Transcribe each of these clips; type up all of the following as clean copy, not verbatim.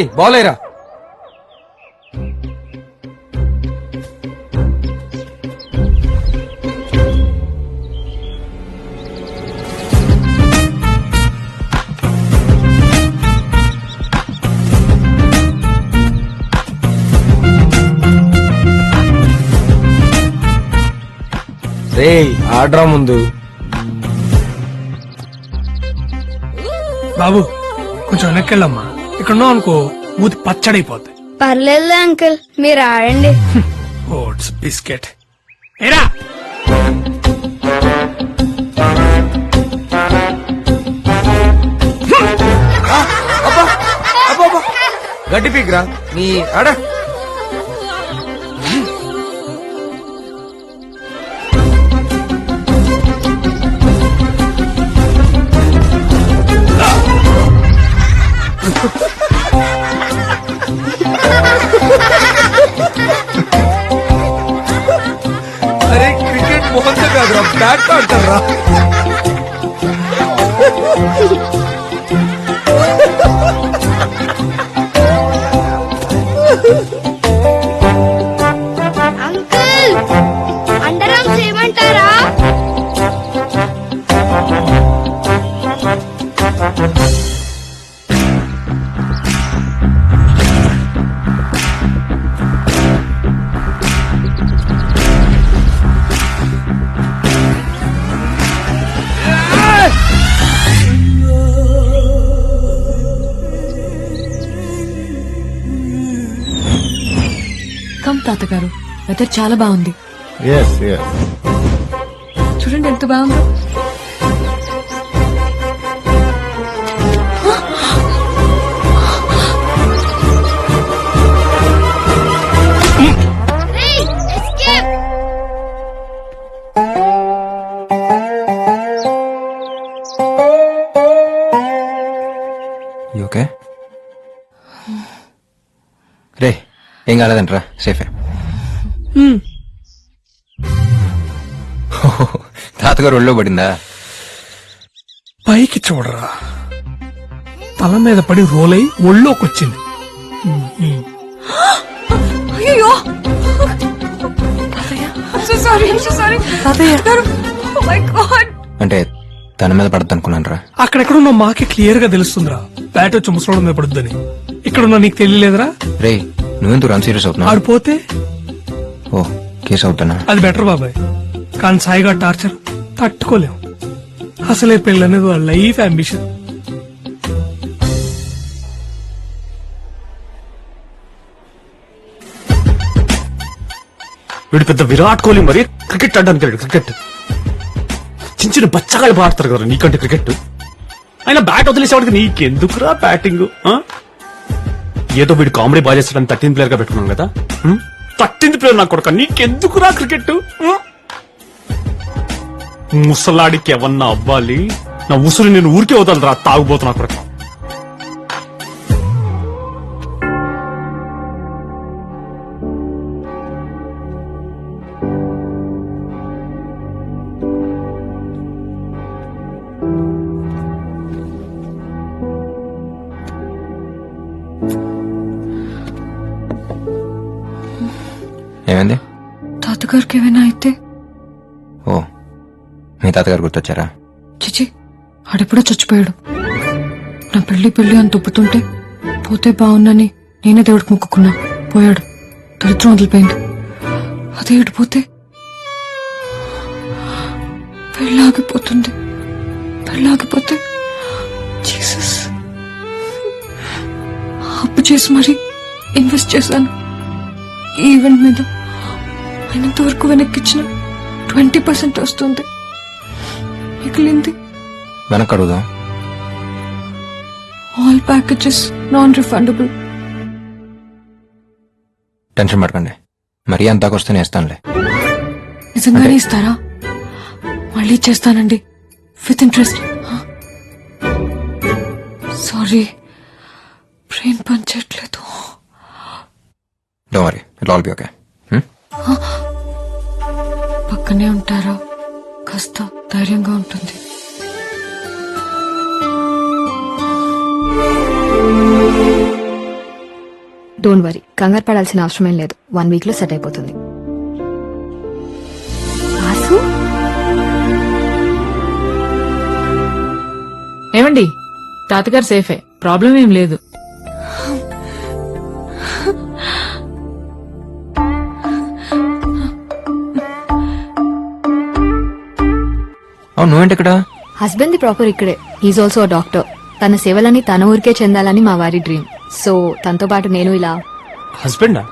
బాలేరా ఆడ్రా ముందు బాబు కొంచెం వెనక్కెళ్ళమ్మా. ఇక్కడ ఉన్నావు అనుకో మూతి పచ్చడైపోద్ది. పర్లేదు అంకుల్, మీరు ఆడండి. ఓట్స్ బిస్కెట్ ఏరా. గడ్డి పీక్రా నీ ఆడ. అరే క్రికెట్ మోహన్ కాదురా, బ్యాట్ ఆడతారా. అంకుల్, అండర్ ఆర్మ్స్ చేయమంటారా? కమ్ తాతగారు, వెదర్ చాలా బాగుంది. చూడండి ఎంత బాగుందో. ఓకే రే, ఏం కాలేదంటరా, సేఫే. తాతగారు ఒళ్ళో పడిందా? పైకి చూడరా, తల మీద పడి రోల్ అయి ఒళ్ళోకొచ్చింది. అయ్యో అంటే తన మీద పడద్దు అనుకున్నాను రా. అక్కడెక్కడున్న మాకే క్లియర్ గా తెలుస్తుందిరా, బ్యాట్ వచ్చి ముసలోడు మీద పడుద్దని. ఇక్కడున్నా నీకు తెలియలేదురా? రే, నువ్వెందుకు రన్ సీరియస్ అవుతున్నావు? ఆడిపోతే ఓ కేసు అవుతానా? అది బెటర్ బాబాయ్, కానీ సాయిగా టార్చర్ తట్టుకోలేం. అసలే పెళ్ళనేది వాళ్ళ లైఫ్ అంబిషన్. వీడు పెద్ద విరాట్ కోహ్లీ మరి క్రికెట్ ఆడడానికి వెళ్ళాడు. క్రికెట్ చిన్న చిన్న బచ్చగాళ్ళు ఆడతారు కదా నీకంటే క్రికెట్. ఆయన బ్యాట్ వదిలేసేవాడికి నీకెందుకురా బ్యాటింగ్? ఏదో వీడు కామెడీ బాగా చేస్తాడని 13th ప్లేయర్ గా పెట్టుకున్నాం కదా. 13th ప్లేయర్ నా కొడుక, నీకెందుకురా క్రికెట్? ముసలాడికి ఎవన్నా అవ్వాలి, నా ఉసురు నేను ఊరికే వదలరా తాగుబోతున్నా కొడుక. ఏమైంది? తాతగారికి ఏమైనా అయితే? ఓ, మీ తాతగారు గుర్తొచ్చారా? చిచి, ఆడెప్పుడో చచ్చిపోయాడు. నా పెళ్లి అని తొప్పుతుంటే పోతే బాగుందని నేనే దేవుడికి మొక్కుకున్నా. పోయాడు, దరిద్రం వదిలిపోయింది. అదే ఇడిపోతే పెళ్ళాగిపోతే జీసస్, అప్పు చేసి మరీ ఇన్వెస్ట్ చేశాను ఈ ఈవెంట్ మీద. అయినంతవరకు వెనక్కిచ్చిన 20% వస్తుంది, మిగిలింది వెనక్కి అడుగుదాం. All packages non refundable. Tension పడకండి, మరీ అంతాకు వస్తే నేస్తానులే. నిజంగానే ఇస్తారా? మళ్ళీ చేస్తానండి, విత్ ఇంట్రెస్ట్. సారీ, బ్రెయిన్ పనిచేయట్లేదు. Don't worry, it all be okay. పక్కనే ఉంటారా? కాస్త ధైర్యంగా ఉంటుంది. డోంట్ వరీ, కంగారు పడాల్సిన అవసరం లేదు. 1 week లో సెట్ అయిపోతుంది. వాసు, ఏమండి, తాతగారు సేఫే, ప్రాబ్లం ఏం లేదు. అవును నువ్వేంటి ఇక్కడ? హస్బెండ్ ది ప్రాపర్ ఇక్కడే. Is also a doctor. తన సేవలని తన ఊరికే చెందాలని మా వారి డ్రీమ్. సో తనతో పాటు నేను ఇలా. హస్బెండా?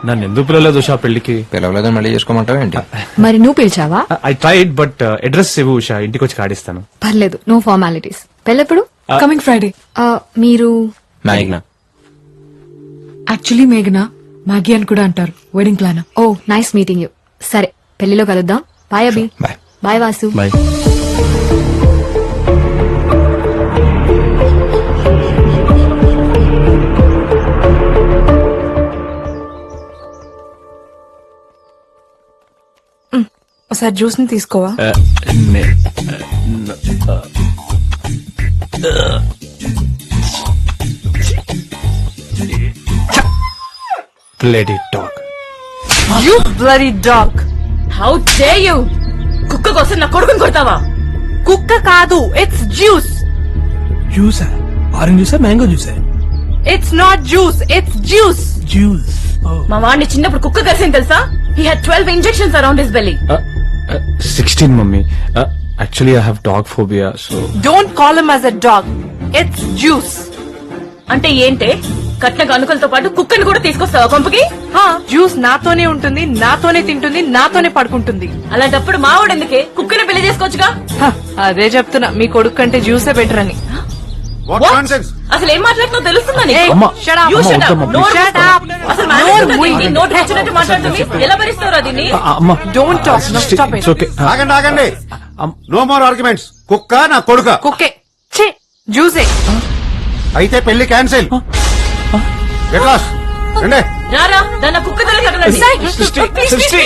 నన్ను ఎందుకు పిలవలేదు ఉషా పెళ్లికి? పిలవలేదని మళ్ళీ చేసుకోమంటావా ఏంటి? మరి నువ్వు పిలిచావా? ఐ ట్రైడ్ బట్ అడ్రస్ ఇవ్వు ఉషా, ఇంటికి వచ్చి కాడిస్తాను. పర్లేదు, నో ఫార్మాలిటీస్. పెళ్ళెప్పుడు? Coming Friday. మీరు? మ్యాగ్నా. యాక్చువల్లీ మేఘనా, మ్యాగీ అని కూడా అంటారు. Wedding plan. Oh nice meeting you. సరే, పెళ్లిలో కలుద్దాం. Bye Abhi. Bye. Bye Vasu. Bye. ఒకసారి జ్యూస్ ని తీసుకోవా? Bloody dog. You bloody dog, how dare you! కుక్క కోసం నా కొడుకుని కొడతావా? కుక్క కాదు, ఇట్స్ జ్యూస్. జ్యూసా? ఆరెంజ్ జ్యూసా, మ్యాంగో జ్యూసా? It's not juice, it's juice. Juice. మా వాడిని చిన్నప్పుడు కుక్క కలిసింది తెలుసా? He had 12 injections around his belly. 16 mummy. Actually I have dog phobia, so Don't call him as a dog. It's juice. అంటే ఏంటే? కట్న గనుకలతో పాటు కుక్కని కూడా తీసుకొస్తావా కొంపకి? జ్యూస్ నాతోనే ఉంటుంది, నాతోనే తింటుంది, నాతోనే పడుకుంటుంది. అలాంటప్పుడు మావాడు ఎందుకే? కుక్కని పెళ్లి చేసుకోవచ్చుగా. అదే చెప్తున్నా, మీ కొడుకు కంటే జ్యూసే బెటర్ అని. What nonsense! అసలు ఏం మాట్లాడుతున్నా తెలుస్తుందని. అమ్మా, You shut up. అమ్మా, నోరు please. మూసుకో. అసలు మేనేజ్ చేయండి. నోటు వచ్చినట్టు మాట్లాడుతుంది. ఎలా భరిస్తారో దీన్ని? అమ్మా, Don't talk. No, stop it. It's okay. ఆగండి ఆగండి, నో మోర్ ఆర్గ్యుమెంట్స్. కుక్క నా కొడుక కుక్కే. ఛీ, జ్యూసే. అయితే పెళ్లి క్యాన్సిల్. Get lost. రండి. రారా, దాన్ని కుక్క తల కట్టండి. Sister.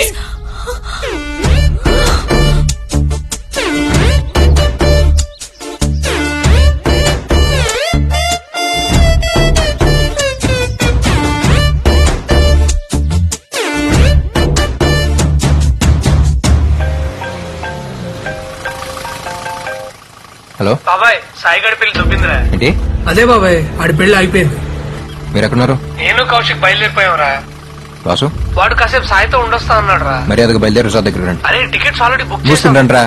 హలో బాబాయ్, సాయిగడి పెళ్లి దొబ్బిందిరా. ఏంటి? అదే బాబాయ్, ఆడి పెళ్లి అయిపోయింది. మీరు ఎక్కడున్నారు? నేను కౌశిక్ బయలుదేరిపోయావురా. వాసు వాడు కాసేపు సాయితో ఉండొస్తా అన్నాడు రా. మర్యాదగా బయలుదేరి రిసార్ట్ దగ్గర రండి. అరే టికెట్స్ ఆల్రెడీ బుక్ చేసాం. చూస్తుండండి రా.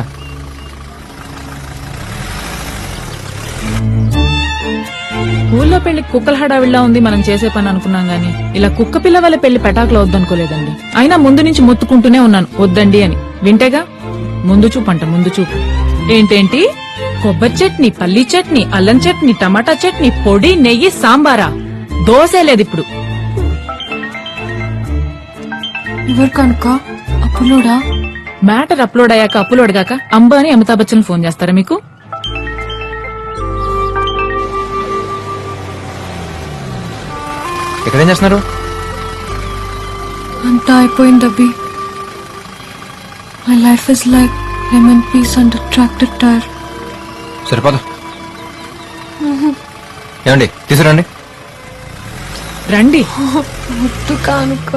ఊళ్ళో పెళ్లి కుక్కల హడావిడిలా ఉంది మనం చేసే పని అనుకున్నాం గానీ ఇలా కుక్క పిల్ల వల్ల పెళ్లి పెటాకులో వద్దనుకోలేదండి. అయినా ముందు నుంచి మొత్తుకుంటూనే ఉన్నాను వద్దండి అని. వింటేగా ముందు చూపు అంట, ముందు చూపు. ఏంటేంటి? కొబ్బరి చట్నీ, పల్లీ చట్నీ, అల్లం చట్నీ, టమాటా చట్నీ, పొడి, నెయ్యి, సాంబారా? దోశే లేదు ఇప్పుడు. ఎవరు కనుక? అప్పులోడా? మ్యాటర్ అప్లోడ్ అయ్యాక అప్లోడ్ గాక అంబానీ అమితాబ్ బచ్చన్ ఫోన్ చేస్తారా మీకు? ఎక్కడేం చేస్తున్నారు? అంతా అయిపోయింది అబ్బి. My life is like lemon piece and tractor tyre. సరిపోదు. ఏమండి తీసుకురండి. రండి. ముద్దు కానుక.